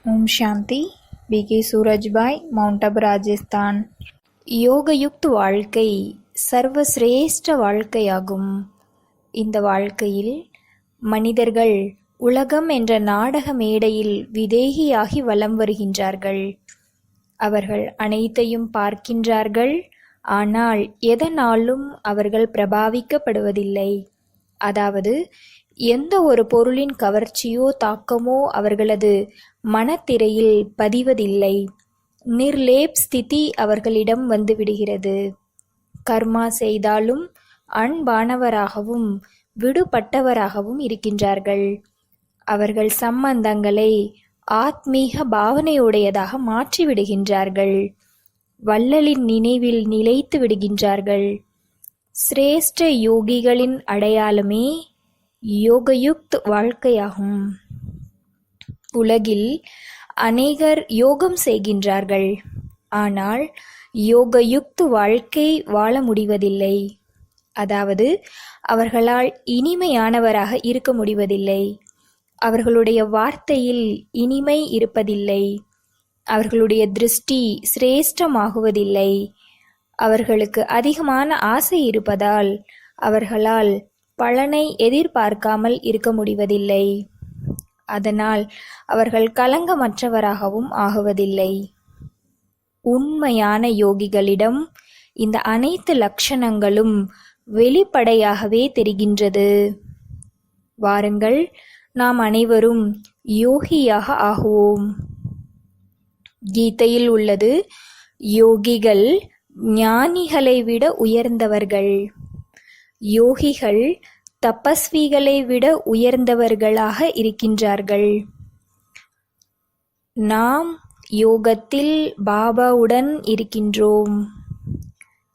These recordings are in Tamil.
ஓம் சாந்தி. பி.கே. சூரஜ்பாய், மவுண்ட் அபு, ராஜஸ்தான். யோகயுக்த் வாழ்க்கை சர்வசிரேஷ்ட வாழ்க்கையாகும். இந்த வாழ்க்கையில் மனிதர்கள் உலகம் என்ற நாடக மேடையில் விதேகியாகி வலம் வருகின்றார்கள். அவர்கள் அனைத்தையும் பார்க்கின்றார்கள். ஆனால் எதனாலும் அவர்கள் பிரபாவிக்கப்படுவதில்லை. அதாவது எந்த ஒரு பொருளின் கவர்ச்சியோ தாக்கமோ அவர்களது மனத்திரையில் பதிவதில்லை. நிர்லேப் ஸ்திதி அவர்களிடம் வந்துவிடுகிறது. கர்மா செய்தாலும் அன்பானவராகவும் விடுபட்டவராகவும் இருக்கின்றார்கள். அவர்கள் சம்பந்தங்களை ஆத்மீக பாவனையுடையதாக மாற்றிவிடுகின்றார்கள். வள்ளலின் நினைவில் நிலைத்து விடுகின்றார்கள். சிரேஷ்ட யோகிகளின் அடையாளமே யோகயுக்த் வாழ்க்கையாகும். உலகில் அநேகர் யோகம் செய்கின்றார்கள். ஆனால் யோகயுக்த் வாழ்க்கை வாழ முடிவதில்லை. அதாவது அவர்களால் இனிமையானவராக இருக்க முடிவதில்லை. அவர்களுடைய வார்த்தையில் இனிமை இருப்பதில்லை. அவர்களுடைய திருஷ்டி சிரேஷ்டமாகுவதில்லை. அவர்களுக்கு அதிகமான ஆசை இருப்பதால் அவர்களால் பலனை எதிர்பார்க்காமல் இருக்க முடிவதில்லை. அதனால் அவர்கள் களங்கமற்றவராகவும் ஆகுவதில்லை. உண்மையான யோகிகளிடம் இந்த அனைத்து லட்சணங்களும் வெளிப்படையாகவே தெரிகின்றது. வாருங்கள், நாம் அனைவரும் யோகியாக ஆகுவோம். கீதையில் உள்ளது, யோகிகள் ஞானிகளை விட உயர்ந்தவர்கள். யோகிகள் தபஸ்விகளை விட உயர்ந்தவர்களாக இருக்கின்றார்கள். நாம் யோகத்தில் பாபாவுடன் இருக்கின்றோம்.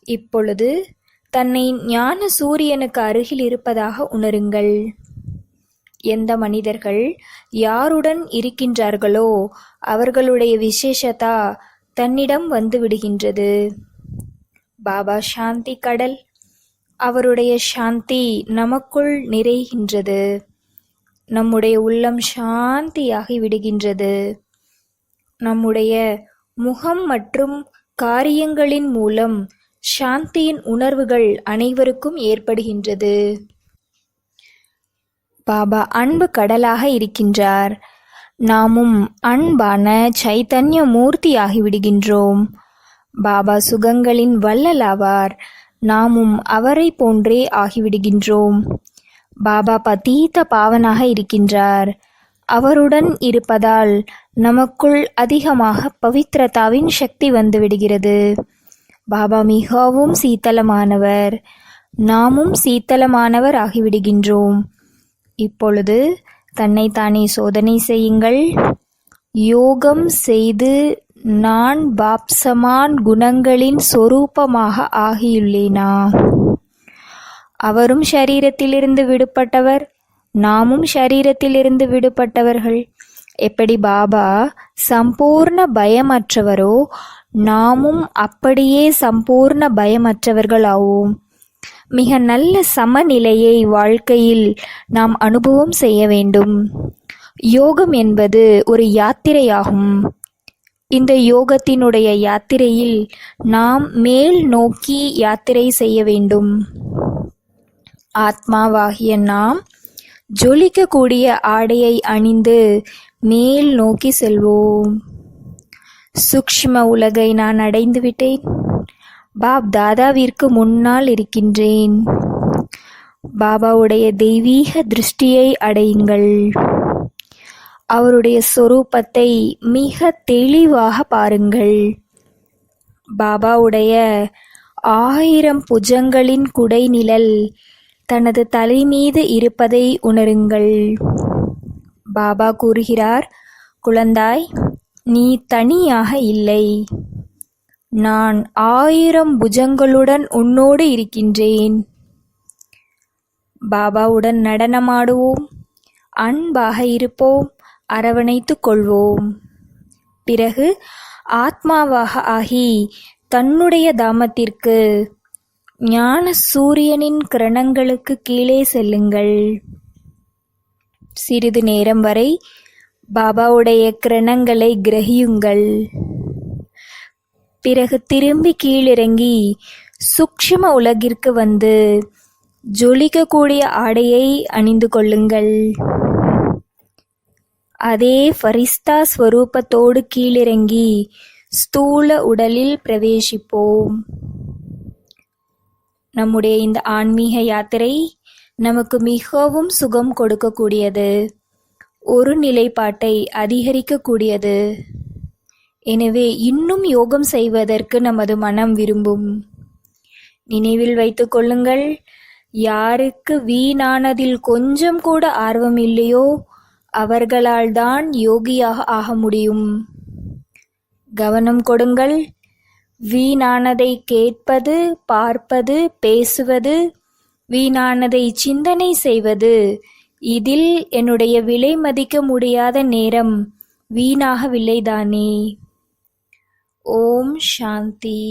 இப்பொழுது தன்னை ஞான சூரியனுக்கு அருகில் இருப்பதாக உணருங்கள். எந்த மனிதர்கள் யாருடன் இருக்கின்றார்களோ அவர்களுடைய விசேஷதா தன்னிடம் வந்து விடுகின்றது. பாபா சாந்தி கடல். அவருடைய சாந்தி நமக்குள் நிறைகின்றது. நம்முடைய உள்ளம் சாந்தியாகி விடுகின்றது. நம்முடைய முகம் மற்றும் காரியங்களின் மூலம் சாந்தியின் உணர்வுகள் அனைவருக்கும் ஏற்படுகின்றது. பாபா அன்பு கடலாக இருக்கின்றார். நாமும் அன்பான சைத்தன்ய மூர்த்தியாகி விடுகின்றோம். பாபா சுகங்களின் வள்ளலாவார். நாமும் அவரை போன்றே ஆகிவிடுகின்றோம். பாபா பதீத பாவனாக இருக்கின்றார். அவருடன் இருப்பதால் நமக்குள் அதிகமாக பவித்ரதாவின் சக்தி வந்துவிடுகிறது. பாபா மிகவும் சீத்தலமானவர். நாமும் சீத்தலமானவர் ஆகிவிடுகின்றோம். இப்பொழுது தன்னைத்தானே சோதனை செய்யுங்கள். யோகம் செய்து நான் பாப்சமான் குணங்களின் சொரூபமாக ஆகியுள்ளேனா? அவரும் ஷரீரத்திலிருந்து விடுபட்டவர், நாமும் ஷரீரத்திலிருந்து விடுபட்டவர்கள். எப்படி பாபா சம்பூர்ண பயமற்றவரோ நாமும் அப்படியே சம்பூர்ண பயமற்றவர்கள் ஆவோம். மிக நல்ல சமநிலையை வாழ்க்கையில் நாம் அனுபவம் செய்ய வேண்டும். யோகம் என்பது ஒரு யாத்திரையாகும். இந்த யோகத்தினுடைய யாத்திரையில் நாம் மேல் நோக்கி யாத்திரை செய்ய வேண்டும். ஆத்மாவாகிய நாம் ஜொலிக்கக்கூடிய ஆடையை அணிந்து மேல் நோக்கி செல்வோம். சூக்ஷ்ம உலகை நான் அடைந்து விட்டேன். பாப் தாதாவிற்கு முன்னால் இருக்கின்றேன். பாபாவுடைய தெய்வீக திருஷ்டியை அடையுங்கள். அவருடைய சொரூபத்தை மிக தெளிவாக பாருங்கள். பாபாவுடைய 1000 புஜங்களின் குடைநிழல் தனது தலை மீது இருப்பதை உணருங்கள். பாபா கூறுகிறார், குழந்தாய், நீ தனியாக இல்லை. நான் 1000 புஜங்களுடன் உன்னோடு இருக்கின்றேன். பாபாவுடன் நடனமாடுவோம், அன்பாக இருப்போம், அரவணைத்துக் கொள்வோம். பிறகு ஆத்மாவாக ஆகி தன்னுடைய தாமத்திற்கு ஞான சூரியனின் கிரணங்களுக்கு கீழே செல்லுங்கள். சிறிது நேரம் வரை பாபாவுடைய கிரணங்களை கிரகியுங்கள். பிறகு திரும்பி கீழிறங்கி சூக்ஷ்ம உலகிற்கு வந்து ஜொலிக்கக்கூடிய ஆடையை அணிந்து கொள்ளுங்கள். அதே ஃபரிஸ்தா ஸ்வரூபத்தோடு கீழிறங்கி ஸ்தூல உடலில் பிரவேசிப்போம். நம்முடைய இந்த ஆன்மீக யாத்திரை நமக்கு மிகவும் சுகம் கொடுக்கக்கூடியது, ஒரு நிலைப்பாட்டை அதிகரிக்கக்கூடியது. எனவே இன்னும் யோகம் செய்வதற்கு நமது மனம் விரும்பும். நினைவில் வைத்துக் கொள்ளுங்கள், யாருக்கு வீணானதில் கொஞ்சம் கூட ஆர்வம் இல்லையோ அவர்களால் தான் யோகியாக ஆக முடியும். கவனம் கொடுங்கள். வீணானதை கேட்பது, பார்ப்பது, பேசுவது, வீணானதை சிந்தனை செய்வது, இதில் என்னுடைய விலை மதிக்க முடியாத நேரம் வீணாகவில்லைதானே? ஓம் சாந்தி.